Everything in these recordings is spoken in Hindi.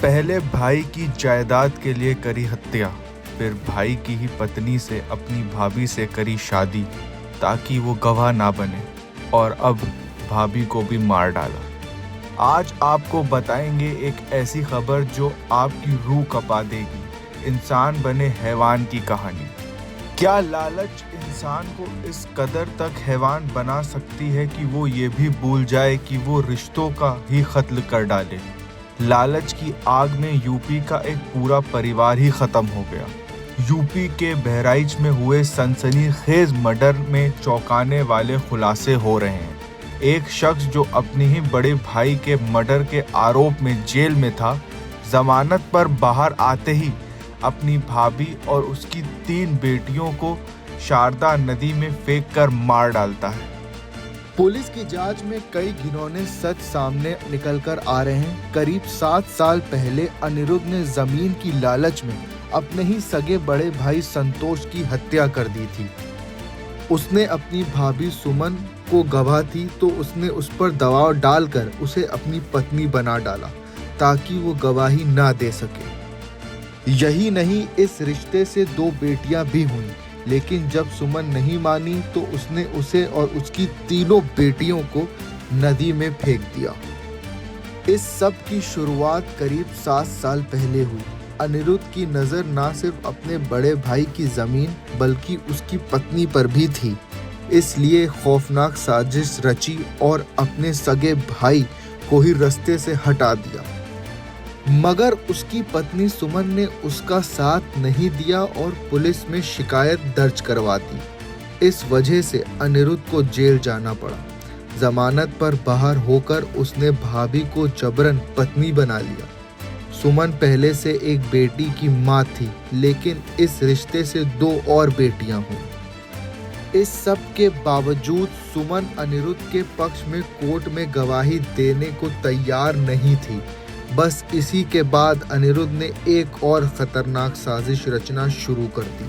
पहले भाई की जायदाद के लिए करी हत्या, फिर भाई की ही पत्नी से अपनी भाभी से करी शादी ताकि वो गवाह ना बने, और अब भाभी को भी मार डाला। आज आपको बताएंगे एक ऐसी खबर जो आपकी रूह कपा देगी, इंसान बने हैवान की कहानी। क्या लालच इंसान को इस कदर तक हैवान बना सकती है कि वो ये भी भूल जाए कि वो रिश्तों का ही कत्ल कर डाले। लालच की आग में यूपी का एक पूरा परिवार ही खत्म हो गया। यूपी के बहराइच में हुए सनसनीखेज मर्डर में चौंकाने वाले खुलासे हो रहे हैं। एक शख्स जो अपने ही बड़े भाई के मर्डर के आरोप में जेल में था, जमानत पर बाहर आते ही अपनी भाभी और उसकी 3 बेटियों को शारदा नदी में फेंककर मार डालता है। पुलिस की जांच में कई घिनौने सच सामने निकलकर आ रहे हैं। करीब 7 साल पहले अनिरुद्ध ने जमीन की लालच में अपने ही सगे बड़े भाई संतोष की हत्या कर दी थी। उसने अपनी भाभी सुमन को गवाह थी तो उसने उस पर दबाव डालकर उसे अपनी पत्नी बना डाला ताकि वो गवाही ना दे सके। यही नहीं, इस रिश्ते से 2 बेटियां भी हुईं, लेकिन जब सुमन नहीं मानी तो उसने उसे और उसकी 3 बेटियों को नदी में फेंक दिया। इस सब की शुरुआत करीब 7 साल पहले हुई। अनिरुद्ध की नज़र ना सिर्फ अपने बड़े भाई की ज़मीन बल्कि उसकी पत्नी पर भी थी, इसलिए खौफनाक साजिश रची और अपने सगे भाई को ही रास्ते से हटा दिया। मगर उसकी पत्नी सुमन ने उसका साथ नहीं दिया और पुलिस में शिकायत दर्ज करवा दी। इस वजह से अनिरुद्ध को जेल जाना पड़ा। जमानत पर बाहर होकर उसने भाभी को जबरन पत्नी बना लिया। सुमन पहले से एक बेटी की मां थी, लेकिन इस रिश्ते से 2 और बेटियां हुईं। इस सब के बावजूद सुमन अनिरुद्ध के पक्ष में कोर्ट में गवाही देने को तैयार नहीं थी। बस इसी के बाद अनिरुद्ध ने एक और खतरनाक साजिश रचना शुरू कर दी।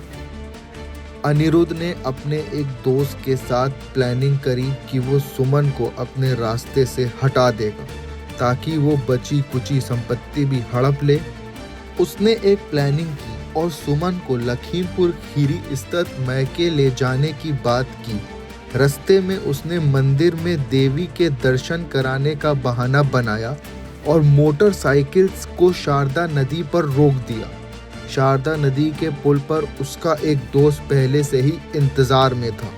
अनिरुद्ध ने अपने एक दोस्त के साथ प्लानिंग करी कि वो सुमन को अपने रास्ते से हटा देगा ताकि वो बची कुची संपत्ति भी हड़प ले। उसने एक प्लानिंग की और सुमन को लखीमपुर खीरी स्थित मैके ले जाने की बात की। रास्ते में उसने मंदिर में देवी के दर्शन कराने का बहाना बनाया और मोटरसाइकिल्स को शारदा नदी पर रोक दिया। शारदा नदी के पुल पर उसका एक दोस्त पहले से ही इंतजार में था।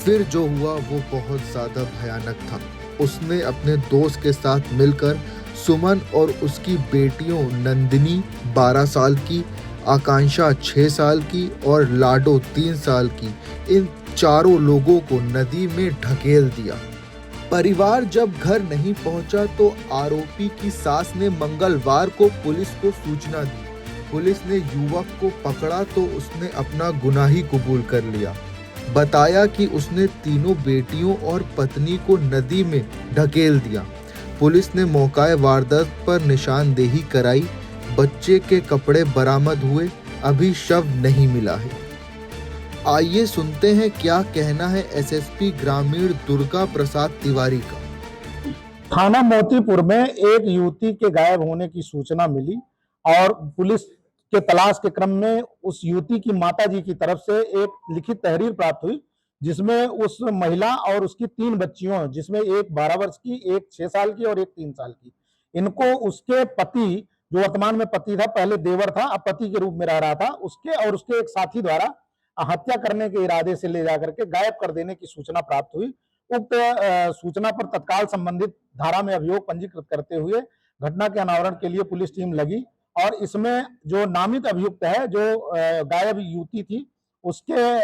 फिर जो हुआ वो बहुत ज़्यादा भयानक था। उसने अपने दोस्त के साथ मिलकर सुमन और उसकी बेटियों नंदिनी 12 साल की, आकांक्षा 6 साल की और लाडो 3 साल की, इन चारों लोगों को नदी में ढकेल दिया। परिवार जब घर नहीं पहुंचा तो आरोपी की सास ने मंगलवार को पुलिस को सूचना दी। पुलिस ने युवक को पकड़ा तो उसने अपना गुनाह ही कबूल कर लिया। बताया कि उसने 3 बेटियों और पत्नी को नदी में ढकेल दिया। पुलिस ने मौके वारदात पर निशानदेही कराई। बच्चे के कपड़े बरामद हुए, अभी शव नहीं मिला है। आइए सुनते हैं क्या कहना है एसएसपी ग्रामीण दुर्गा प्रसाद तिवारी का। थाना मोतीपुर में एक युवती के गायब होने की सूचना मिली और पुलिस के तलाश के क्रम में उस युवती की माताजी की तरफ से एक लिखित तहरीर प्राप्त हुई, जिसमें उस महिला और उसकी 3 बच्चियों, जिसमें एक 12 वर्ष की, एक 6 साल की और एक 3 साल की, इनको उसके पति, जो वर्तमान में पति था, पहले देवर था, अब पति के रूप में रह रहा था, उसके और उसके एक साथी द्वारा हत्या करने के इरादे से ले जाकर के गायब कर देने की सूचना प्राप्त हुई। उक्त सूचना पर तत्काल संबंधित धारा में अभियोग पंजीकृत करते हुए घटना के अनावरण के लिए पुलिस टीम लगी और इसमें जो नामित अभियुक्त है, जो गायब युवती थी, उसके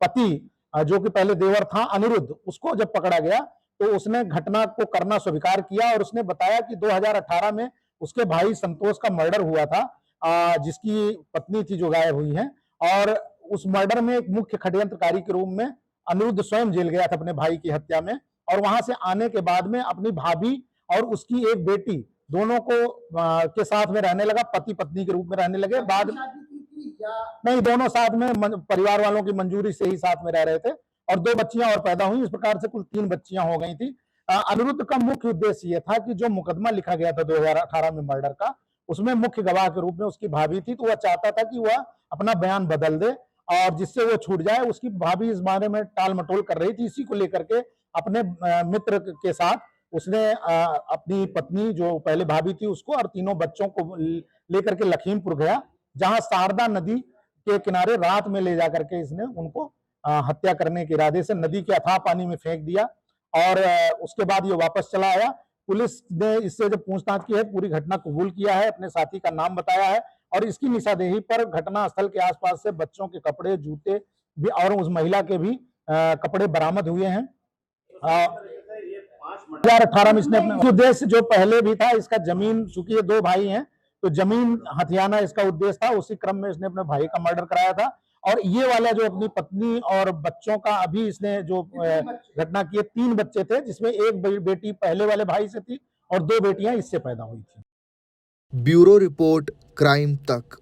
पति, जो कि पहले देवर था अनिरुद्ध, उसको जब पकड़ा गया तो उसने घटना को करना स्वीकार किया और उसने बताया कि 2018 में उसके भाई संतोष का मर्डर हुआ था, जिसकी पत्नी थी जो गायब हुई है, और उस मर्डर में एक मुख्य षड्यंत्रकारी के रूप में अनिरुद्ध स्वयं जेल गया था अपने भाई की हत्या में, और वहां से आने के बाद में अपनी भाभी और उसकी एक बेटी दोनों को के साथ में रहने लगा, पति पत्नी के रूप में रहने लगे। बाद नहीं, दोनों साथ में परिवार वालों की मंजूरी से ही साथ में रह रहे थे और 2 बच्चियां और पैदा हुई। इस प्रकार से कुल 3 बच्चियां हो गई थी। अनिरुद्ध का मुख्य उद्देश्य यह था कि जो मुकदमा लिखा गया था 2018 में मर्डर का, उसमें मुख्य गवाह के रूप में उसकी भाभी थी, तो वह चाहता था कि वह अपना बयान बदल दे और जिससे वो छूट जाए। उसकी भाभी इस बारे में टाल मटोल कर रही थी। इसी को लेकर के अपने मित्र के साथ उसने अपनी पत्नी जो पहले भाभी थी उसको और तीनों बच्चों को लेकर के लखीमपुर गया, जहां शारदा नदी के किनारे रात में ले जाकर के इसने उनको हत्या करने के इरादे से नदी के अथाह पानी में फेंक दिया और उसके बाद ये वापस चला आया। पुलिस ने इससे जब पूछताछ की है, पूरी घटना कबूल किया है, अपने साथी का नाम बताया है और इसकी निशानदेही पर घटना स्थल के आसपास से बच्चों के कपड़े, जूते भी और उस महिला के भी कपड़े बरामद हुए हैं। 2018 में इसने अपना उद्देश्य जो पहले भी था, इसका जमीन, चूंकि ये दो भाई हैं तो जमीन हथियाना इसका उद्देश्य था। उसी क्रम में इसने अपने भाई का मर्डर कराया था और ये वाला जो अपनी पत्नी और बच्चों का अभी इसने जो घटना की है, 3 बच्चे थे जिसमें एक बेटी पहले वाले भाई से थी और 2 बेटियां इससे पैदा हुई थी। ब्यूरो रिपोर्ट, क्राइम तक।